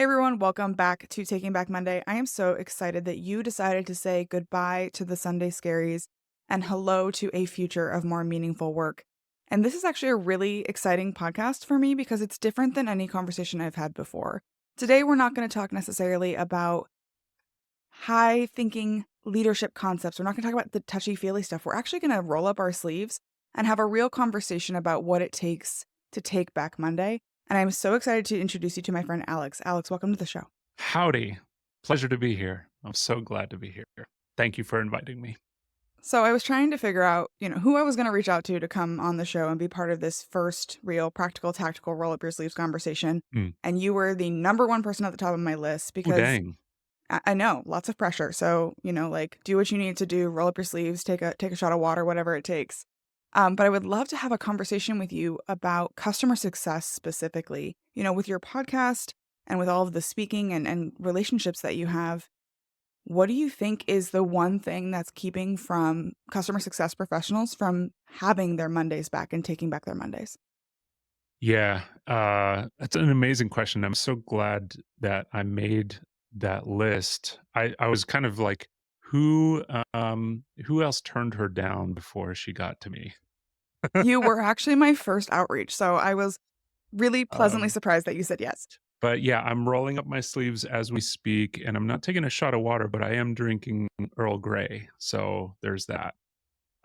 Hey everyone, welcome back to Taking Back Monday. I am so excited that you decided to say goodbye to the Sunday scaries and hello to a future of more meaningful work. And this is actually a really exciting podcast for me because it's different than any conversation I've had before. Today, we're not going to talk necessarily about high thinking leadership concepts. We're not going to talk about the touchy feely stuff. We're actually going to roll up our sleeves and have a real conversation about what it takes to take back Monday. And I'm so excited to introduce you to my friend Alex. Alex, welcome to the show. Howdy. Pleasure to be here. I'm so glad to be here. Thank you for inviting me. So I was trying to figure out, who I was going to reach out to come on the show and be part of this first real practical, tactical roll up your sleeves conversation. Mm. And you were the number one person at the top of my list Ooh, because dang. I know lots of pressure. So, like do what you need to do, roll up your sleeves, take a shot of water, whatever it takes. But I would love to have a conversation with you about customer success specifically, with your podcast and with all of the speaking and relationships that you have. What do you think is the one thing that's keeping from customer success professionals from having their Mondays back and taking back their Mondays? Yeah, that's an amazing question. I'm so glad that I made that list. I was kind of like, who else turned her down before she got to me? You were actually my first outreach, so I was really pleasantly Um, surprised that you said yes. but yeah, I'm rolling up my sleeves as we speak, and I'm not taking a shot of water, but I am drinking Earl Grey. So there's that.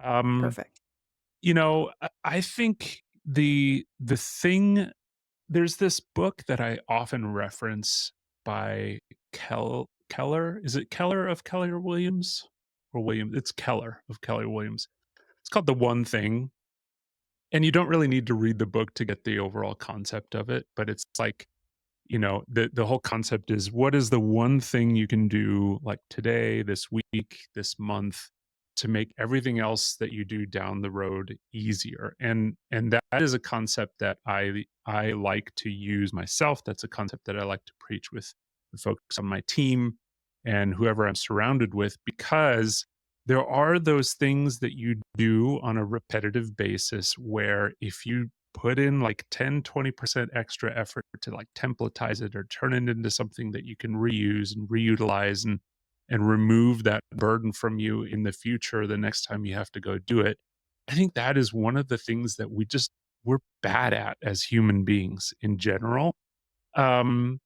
Um, Perfect. I think the thing there's this book that I often reference by Keller. Is it Keller of Keller Williams or Williams? It's Keller of Keller Williams. It's called The One Thing, and you don't really need to read the book to get the overall concept of it, but it's like, the whole concept is what is the one thing you can do like today, this week, this month to make everything else that you do down the road easier. And that is a concept that I like to use myself. That's a concept that I like to preach with the folks on my team and whoever I'm surrounded with, because there are those things that you do on a repetitive basis where if you put in like 10-20% extra effort to like templatize it or turn it into something that you can reuse and reutilize and remove that burden from you in the future the next time you have to go do it. I think that is one of the things that we're bad at as human beings in general. um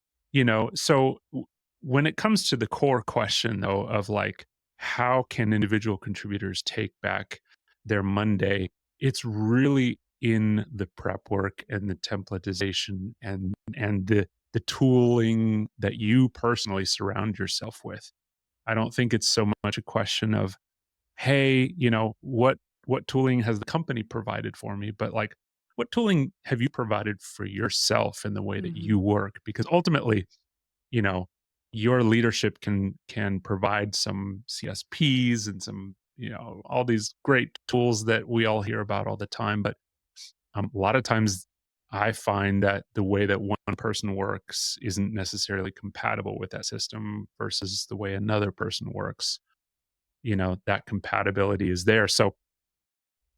when it comes to the core question though of like how can individual contributors take back their Monday, it's really in the prep work and the templatization and the tooling that you personally surround yourself with. I don't think it's so much a question of, hey, what tooling has the company provided for me, but like what tooling have you provided for yourself in the way that Mhm. you work? Because ultimately, you know, your leadership can provide some CSPs and some, all these great tools that we all hear about all the time. But a lot of times I find that the way that one person works isn't necessarily compatible with that system versus the way another person works. That compatibility is there. So,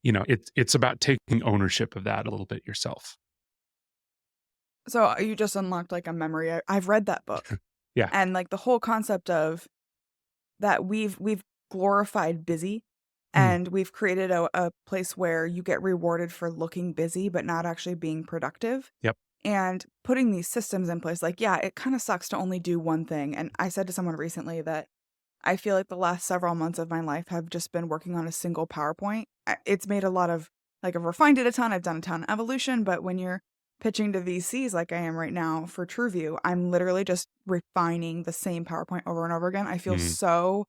it's about taking ownership of that a little bit yourself. So you just unlocked like a memory. I've read that book, Yeah. and like the whole concept of that we've glorified busy, Mm. and we've created a place where you get rewarded for looking busy but not actually being productive. Yep. And putting these systems in place, like, yeah, it kind of sucks to only do one thing. And I said to someone recently that I feel like the last several months of my life have just been working on a single PowerPoint. It's made a lot of, like, I've refined it a ton. I've done a ton of evolution, but when you're pitching to VCs like I am right now for TrueView, I'm literally just refining the same PowerPoint over and over again. I feel Mm. so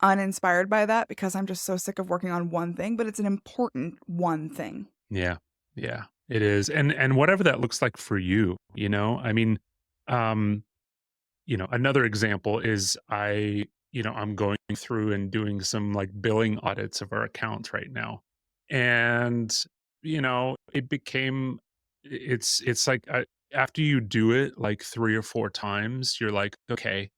uninspired by that because I'm just so sick of working on one thing, but it's an important one thing. Yeah. Yeah. It is. And whatever that looks like for you, I mean, um, another example is I'm going through and doing some like billing audits of our accounts right now. And, it became it's like after you do it like 3 or 4 times, you're like, okay,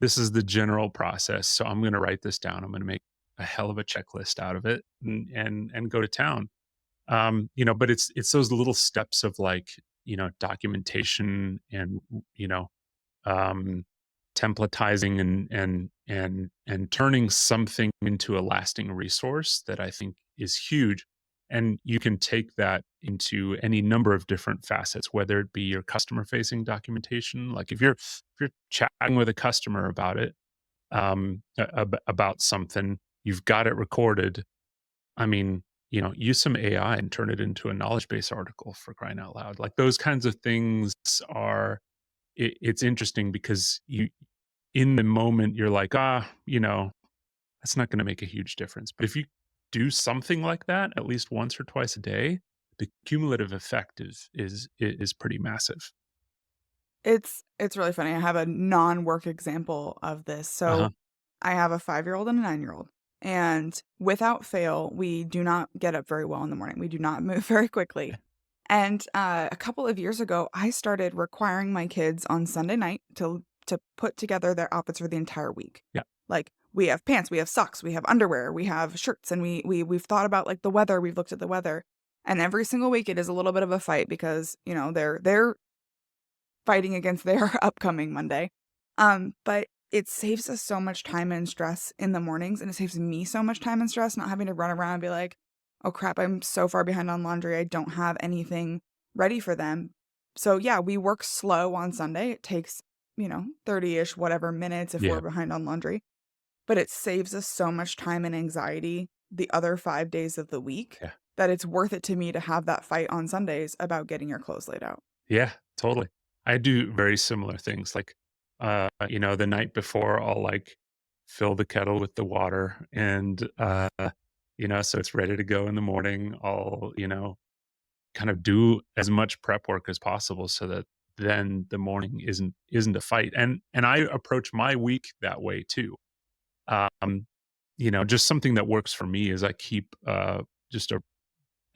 this is the general process. So I'm going to write this down. I'm going to make a hell of a checklist out of it and go to town. But it's those little steps of like, documentation and, you know um, templatizing and turning something into a lasting resource that I think is huge. And you can take that into any number of different facets, whether it be your customer facing documentation. Like if you're chatting with a customer about it, about something, you've got it recorded. I mean, use some AI and turn it into a knowledge base article, for crying out loud. Like those kinds of things are, it's interesting because in the moment you're like, that's not going to make a huge difference. But if you do something like that at least once or twice a day, the cumulative effect is pretty massive. It's really funny. I have a non-work example of this. Uh-huh. So, I have a 5-year-old and a 9-year-old, and without fail, we do not get up very well in the morning. We do not move very quickly. And, a couple of years ago, I started requiring my kids on Sunday night to put together their outfits for the entire week. Yeah. Like, we have pants, we have socks, we have underwear, we have shirts, and we've thought about, like, the weather, we've looked at the weather, and every single week it is a little bit of a fight because, they're fighting against their upcoming Monday. But it saves us so much time and stress in the mornings, and it saves me so much time and stress not having to run around and be like, "Oh crap, I'm so far behind on laundry. I don't have anything ready for them." So yeah, we work slow on Sunday. It takes, 30-ish whatever minutes if we're Yeah. behind on laundry, but it saves us so much time and anxiety the other 5 days of the week Yeah. that it's worth it to me to have that fight on Sundays about getting your clothes laid out. Yeah, totally. I do very similar things. Like, the night before, I'll like fill the kettle with the water and, so it's ready to go in the morning. I'll, kind of do as much prep work as possible so that then the morning isn't a fight. And I approach my week that way too. Um, just something that works for me is I keep just a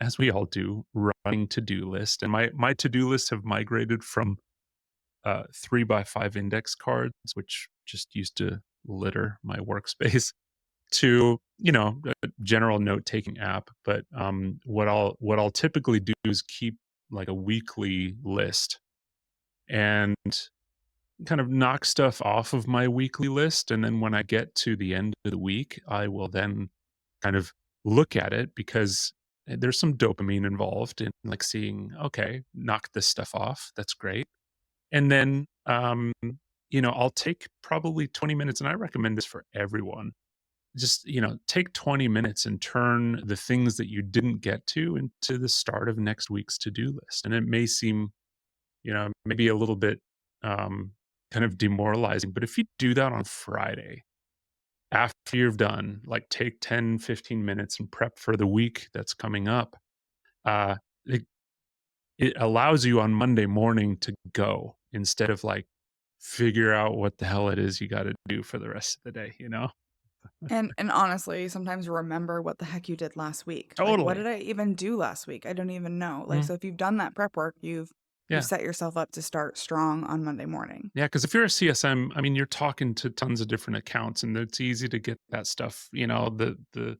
as we all do, running to-do list. And my to-do lists have migrated from 3 by 5 index cards, which just used to litter my workspace, to a general note taking app. But what I'll typically do is keep like a weekly list and kind of knock stuff off of my weekly list, and then when I get to the end of the week, I will then kind of look at it because there's some dopamine involved in like seeing, okay, knock this stuff off. That's great. And then, I'll take probably 20 minutes, and I recommend this for everyone. Just, take 20 minutes and turn the things that you didn't get to into the start of next week's to-do list. And it may seem, maybe a little bit um, kind of demoralizing, but if you do that on Friday, after you've done, like take 10, 15 minutes and prep for the week that's coming up, uh, it, it allows you on Monday morning to go instead of like figure out what the hell it is you got to do for the rest of the day? And honestly, sometimes remember what the heck you did last week. Like, what Totally. did I even do last week? I don't even know. Like, Mm, so if you've done that prep work, you've yeah. set yourself up to start strong on Monday morning. Yeah, because if you're a CSM, I mean, you're talking to tons of different accounts, and it's easy to get that stuff, the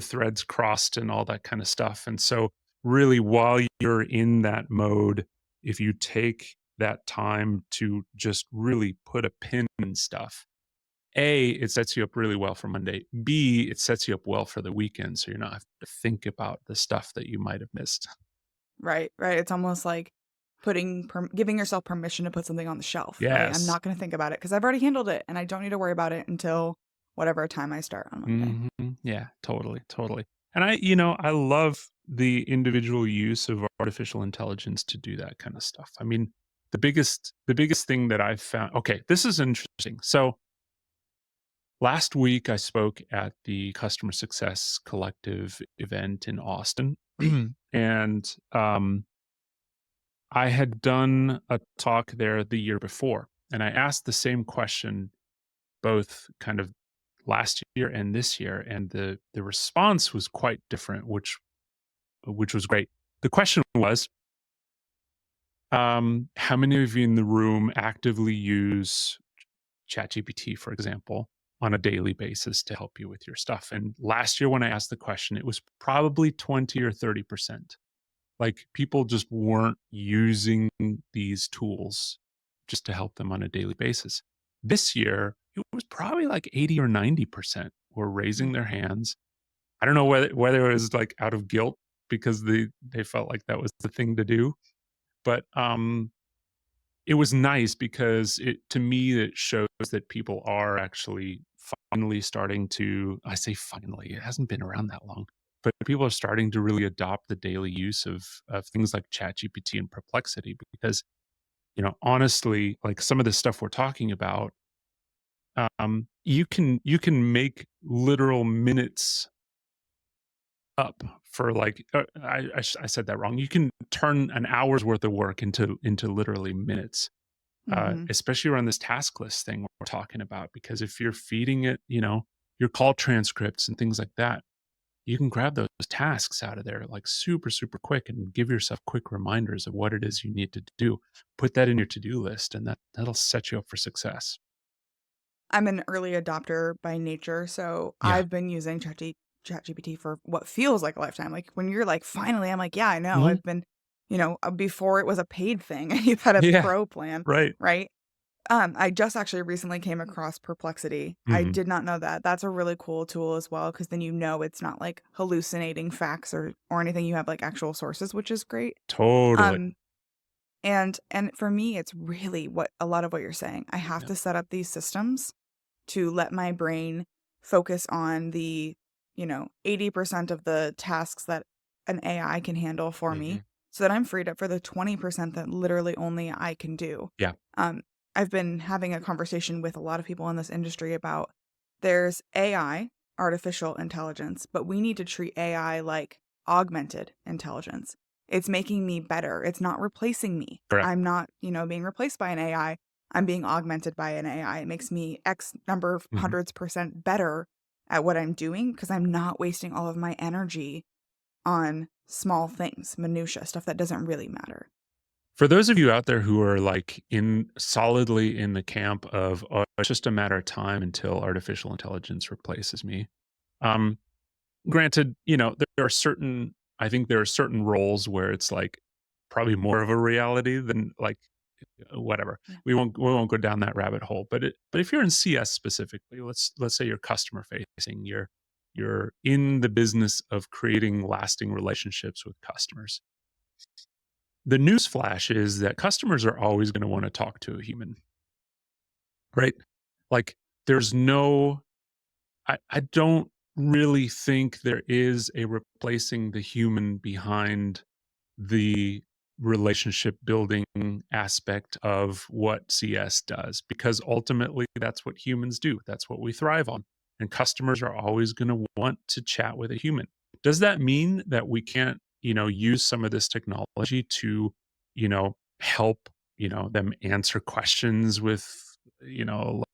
threads crossed and all that kind of stuff. And so, really, while you're in that mode, if you take that time to just really put a pin in stuff, A, it sets you up really well for Monday. B, it sets you up well for the weekend, so you're not having to think about the stuff that you might have missed. Right, right. It's almost like giving yourself permission to put something on the shelf, right? I'm Yes. not going to think about it because I've already handled it and I don't need to worry about it until whatever time I start on Monday. Mhm. Yeah, totally, totally. And I love the individual use of artificial intelligence to do that kind of stuff. I mean, the biggest thing that I've found, okay, this is interesting. So, last week I spoke at the Customer Success Collective event in Austin. And I had done a talk there the year before, and I asked the same question both kind of last year and this year, and the response was quite different, which was great. The question was, how many of you in the room actively use ChatGPT, for example, on a daily basis to help you with your stuff? And last year, when I asked the question, it was probably 20 or 30%. Like people just weren't using these tools. just to help them on a daily basis. This year, it was probably like 80 or 90% were raising their hands. I don't know whether it was like out of guilt because they felt like that was the thing to do, but it was nice because it to me it shows that people are actually finally starting to, I say finally, it hasn't been around that long, but people are starting to really adopt the daily use of things like ChatGPT and Perplexity because, honestly, like some of the stuff we're talking about, you can make literal minutes up for like I said that wrong. You can turn an hour's worth of work into literally minutes, Mhm. especially around this task list thing we're talking about. Because if you're feeding it, your call transcripts and things like that, you can grab those tasks out of there like super, super quick and give yourself quick reminders of what it is you need to do. Put that in your to-do list, and that'll set you up for success. I'm an early adopter by nature, so Yeah. I've been using ChatGPT for what feels like a lifetime. Like, when you're like, "Finally," I'm like, "Yeah, I know." Mhm. I've been before it was a paid thing, you had a Yeah. pro plan, Right. right? I just actually recently came across Perplexity. I Mhm. did not know that. That's a really cool tool as well, because then it's not, like, hallucinating facts or anything. You have, like, actual sources, which is great. Totally. Um and for me, it's really what a lot of what you're saying. I have Yeah. to set up these systems to let my brain focus on the, 80% of the tasks that an AI can handle for me Mhm. so that I'm freed up for the 20% that literally only I can do. Yeah. Um, I've been having a conversation with a lot of people in this industry about there's AI, artificial intelligence, but we need to treat AI like augmented intelligence. It's making me better. It's not replacing me. Correct. I'm not, being replaced by an AI. I'm being augmented by an AI. It makes me X number of Mhm. hundreds percent better at what I'm doing because I'm not wasting all of my energy on small things, minutia, stuff that doesn't really matter. For those of you out there who are like in solidly in the camp of, "Oh, it's just a matter of time until artificial intelligence replaces me." Um, Granted, there are certain I think there are certain roles where it's like probably more of a reality than like whatever. Yeah. We won't go down that rabbit hole. But if you're in CS specifically, let's say you're customer facing, you're in the business of creating lasting relationships with customers. The news flash is that customers are always going to want to talk to a human, right? Like there's no I don't really think there is a replacing the human behind the relationship building aspect of what CS does because ultimately that's what humans do. That's what we thrive on. And customers are always going to want to chat with a human. Does that mean that we can't, use some of this technology to, help, them answer questions with,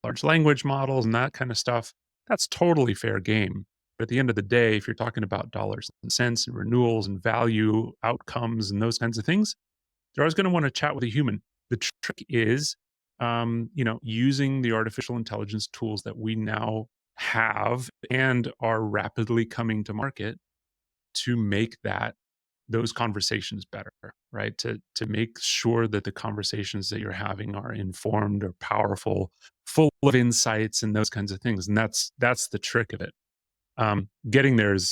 large language models and that kind of stuff? That's totally fair game. But at the end of the day, if you're talking about dollars and cents and renewals and value outcomes and those kinds of things, they're always going to want to chat with a human. The trick is, using the artificial intelligence tools that we now have and are rapidly coming to market to make those conversations better, right? To make sure that the conversations that you're having are informed or powerful, full of insights and those kinds of things. And that's the trick of it. Getting there is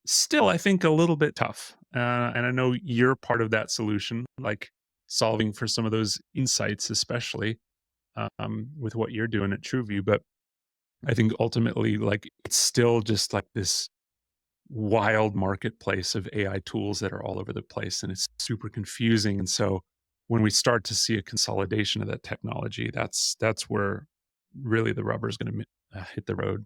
still, I think, a little bit tough. And I know you're part of that solution, like solving for some of those insights, especially with what you're doing at TrueView. But I think ultimately, like, it's still just like this wild marketplace of AI tools that are all over the place, and it's super confusing. And so, when we start to see a consolidation of that technology, that's where really the rubber is going to hit the road.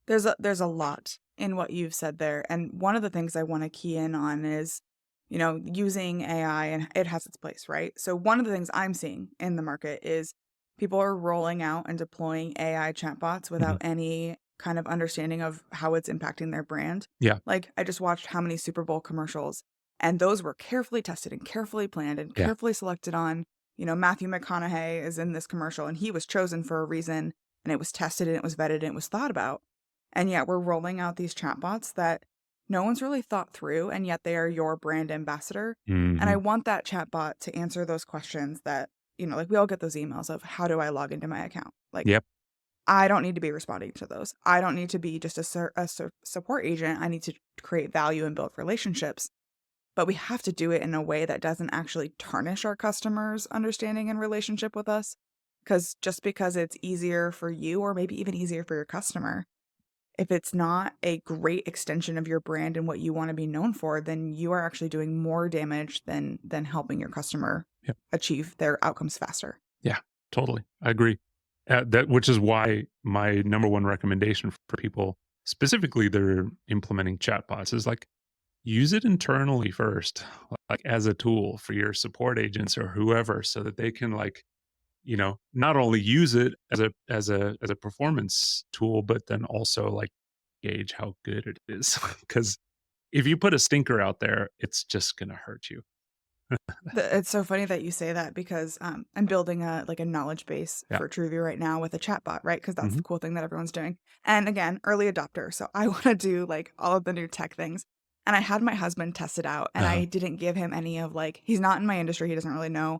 There's a lot in what you've said there, and one of the things I wanna key in on is, using AI, and it has its place, right? So one of the things I'm seeing in the market is people are rolling out and deploying AI chatbots Mhm. without any kind of understanding of how it's impacting their brand. Yeah, Like, I just watched how many Super Bowl commercials, and those were carefully tested and carefully planned and yeah. carefully selected on, Matthew McConaughey is in this commercial, and he was chosen for a reason, and it was tested, and it was vetted, and it was thought about. And yet we're rolling out these chatbots that no one's really thought through, and yet they are your brand ambassador. And I Mhm. want that chatbot to answer those questions that like we all get those emails of how do I log into my account? Like, Yep. I don't need to be responding to those. I don't need to be just a support agent. I need to create value and build relationships. But we have to do it in a way that doesn't actually tarnish our customers' understanding and relationship with us. Because just because it's easier for you or maybe even easier for your customer, if it's not a great extension of your brand and what you want to be known for, then you are actually doing more damage than helping your customer Yep. achieve their outcomes faster. Yeah, totally. I agree. That which is why my number one recommendation for people, specifically that are implementing chatbots, is like use it internally first, like as a tool for your support agents or whoever, so that they can like not only use it as a performance tool, but then also like gauge how good it is. Because if you put a stinker out there, it's just gonna hurt you. It's so funny that you say that because, I'm building a knowledge base Yeah. for TrueView right now with a chatbot, right? Because that's the Mhm. cool thing that everyone's doing. And again, early adopter, so I wanna do, like, all of the new tech things. And I had my husband test it out, and Uh-huh. I didn't give him any of, like he's not in my industry, he doesn't really know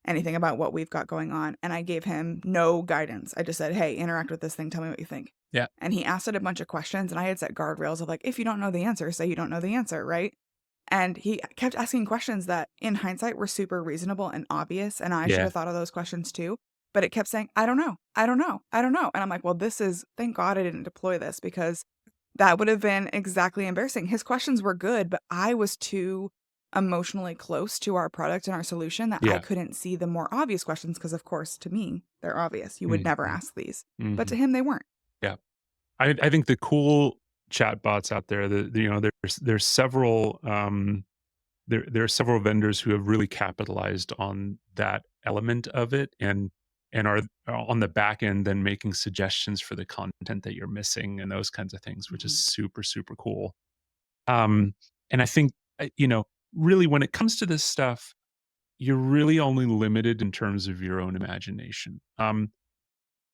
anything about what we've got going on, and I gave him no guidance. I just said, "Hey, interact with this thing, tell me what you think." Yeah. And he asked it a bunch of questions, and I had set guardrails of, like, "If you don't know the answer, say you don't know the answer," right? And he kept asking questions that, in hindsight, were super reasonable and obvious, and I should Yeah. have thought of those questions too, but it kept saying, "I don't know. I don't know. I don't know." And I'm like, "Well, this is thank God I didn't deploy this because that would have been exactly embarrassing." His questions were good, but I was too emotionally close to our product and our solution that I Yeah. couldn't see the more obvious questions because, of course, to me, they're obvious. You would never Mhm. ask these. But to Mhm. him, they weren't. Yeah. I think the cool chatbots out there, there's several, there are several vendors who have really capitalized on that element of it, and are on the back end then making suggestions for the content that you're missing and those kinds of things, which is Mhm. super, super cool. Um, and I think, really when it comes to this stuff, you're really only limited in terms of your own imagination.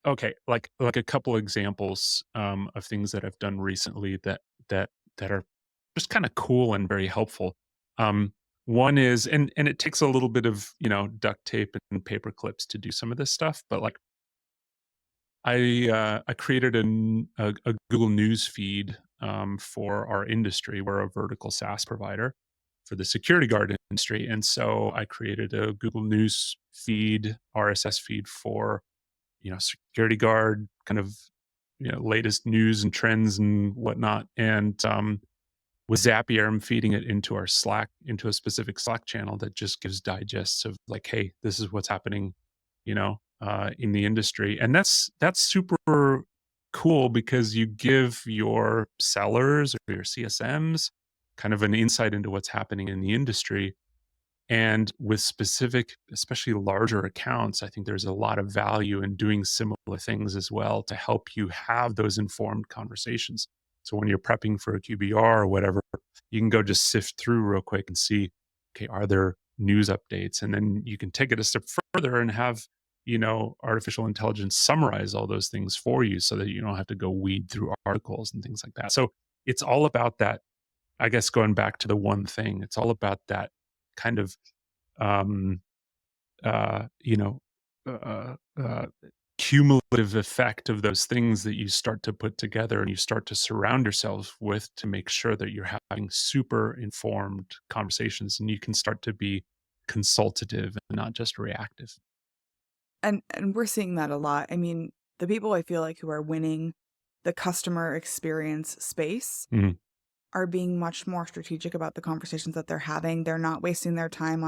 Okay, like a couple examples, of things that I've done recently that that are just kinda cool and very helpful. Um, One is, and it takes a little bit of, duct tape and paper clips to do some of this stuff, but, like, I created a Google News feed, for our industry. We're a vertical SaaS provider for the security guard industry, and so I created a Google News feed, RSS feed for security guard kind of, latest news and trends and whatnot. And with Zapier, I'm feeding it into our Slack, into a specific Slack channel that just gives digests of like, hey, this is what's happening, in the industry. And that's super cool because you give your sellers or your CSMs kind of an insight into what's happening in the industry, and with specific, especially larger accounts, I think there's a lot of value in doing similar things as well to help you have those informed conversations. So when you're prepping for a QBR or whatever, you can go just sift through real quick and see, okay, are there news updates? And then you can take it a step further and have, artificial intelligence summarize all those things for you so that you don't have to go weed through articles and things like that. So it's all about that. I guess going back to the one thing, it's all about that kind of um, uh, you know, uh, uh, cumulative effect of those things that you start to put together and you start to surround yourself with to make sure that you're having super informed conversations and you can start to be consultative and not just reactive. And we're seeing that a lot. I mean, the people I feel like who are winning the customer experience space Mhm. are being much more strategic about the conversations that they're having. They're not wasting their time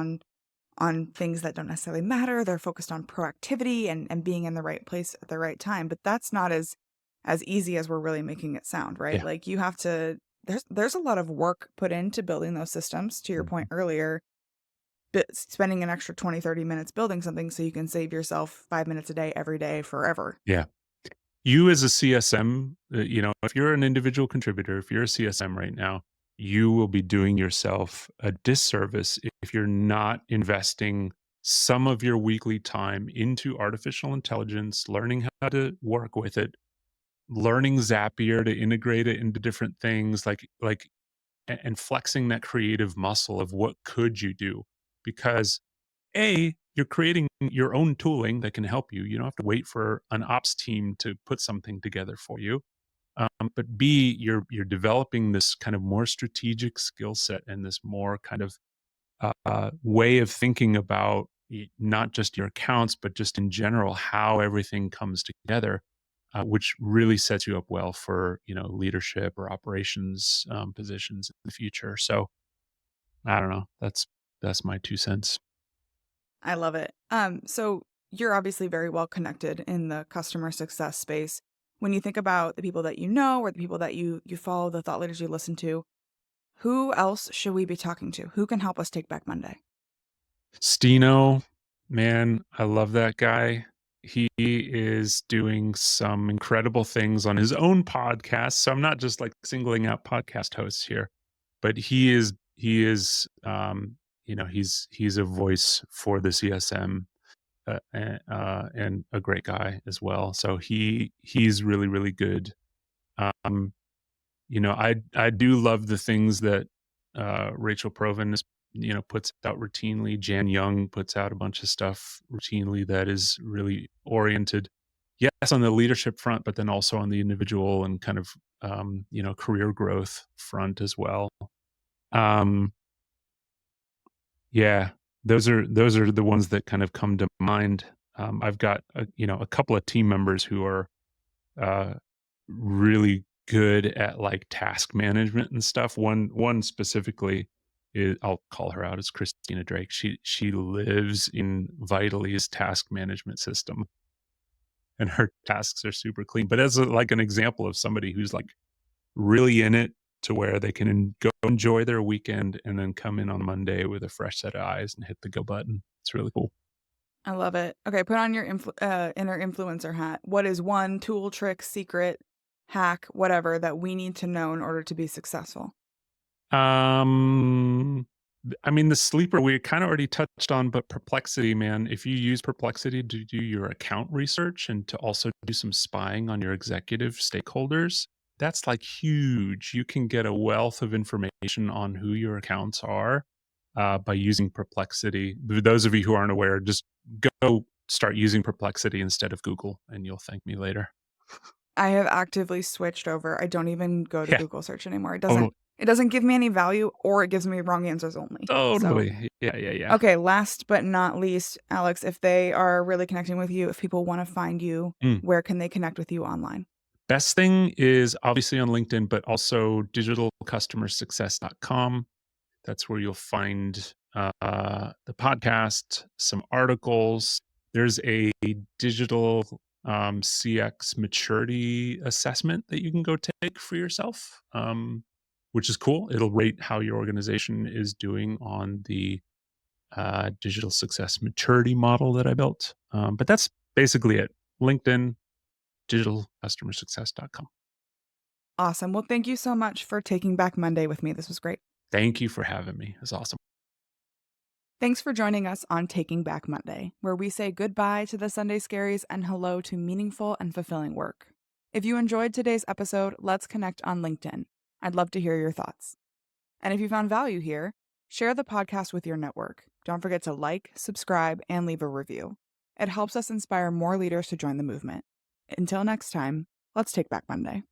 on things that don't necessarily matter. They're focused on proactivity and being in the right place at the right time. But that's not as easy as we're really making it sound, right? Yeah. Like you have to there's a lot of work put into building those systems, to your Mhm. point earlier, but spending an extra 20, 30 minutes building something so you can save yourself 5 minutes a day every day forever. Yeah. You as a CSM, if you're an individual contributor, if you're a CSM right now, you will be doing yourself a disservice if you're not investing some of your weekly time into artificial intelligence, learning how to work with it, learning Zapier to integrate it into different things, and flexing that creative muscle of what could you do? Because A, you're creating your own tooling that can help you. You don't have to wait for an ops team to put something together for you. But B, you're developing this kind of more strategic skill set and this more kind of way of thinking about not just your accounts, but just in general how everything comes together, which really sets you up well for leadership or operations positions in the future. So I don't know. That's my 2 cents. I love it. So you're obviously very well connected in the customer success space. When you think about the people that you know or the people that you follow, the thought leaders you listen to, who else should we be talking to? Who can help us take back Monday? Stino, man, I love that guy. He is doing some incredible things on his own podcast. So I'm not just like singling out podcast hosts here, but he's a voice for the CSM, and a great guy as well. So he's really really good. Um, I do love the things that, Rachel Provin puts out routinely. Jan Young puts out a bunch of stuff routinely that is really oriented, yes, on the leadership front, but then also on the individual and kind of, career growth front as well. Um, yeah, those are the ones that kind of come to mind. I've got a couple of team members who are uh, really good at like task management and stuff. One specifically is, I'll call her out, is Christina Drake. She lives in Vitali's task management system, and her tasks are super clean. But as like an example of somebody who's like really in it to where they can go enjoy their weekend and then come in on Monday with a fresh set of eyes and hit the go button. It's really cool. I love it. Okay, put on your inner influencer hat. What is one tool, trick, secret, hack, whatever that we need to know in order to be successful? I mean, the sleeper we kind of already touched on, but Perplexity, man, if you use Perplexity to do your account research and to also do some spying on your executive stakeholders, that's like huge. You can get a wealth of information on who your accounts are, by using Perplexity. Those of you who aren't aware, just go start using Perplexity instead of Google, and you'll thank me later. I have actively switched over. I don't even go to Yeah, Google search anymore. totally. It doesn't give me any value or it gives me wrong answers only. So, Totally. Yeah, yeah, yeah. okay, last but not least, Alex, if they are really connecting with you, if people want to find you, Mm. where can they connect with you online? Best thing is obviously on LinkedIn, but also digitalcustomersuccess.com. That's where you'll find the podcast, some articles. There's a digital CX maturity assessment that you can go take for yourself, which is cool. It'll rate how your organization is doing on the digital success maturity model that I built. But that's basically it. LinkedIn, digitalcustomersuccess.com. Awesome. Well, thank you so much for taking back Monday with me. This was great. Thank you for having me. It's awesome. Thanks for joining us on Taking Back Monday, where we say goodbye to the Sunday scaries and hello to meaningful and fulfilling work. If you enjoyed today's episode, let's connect on LinkedIn. I'd love to hear your thoughts. And if you found value here, share the podcast with your network. Don't forget to like, subscribe, and leave a review. It helps us inspire more leaders to join the movement. Until next time, let's take back Monday.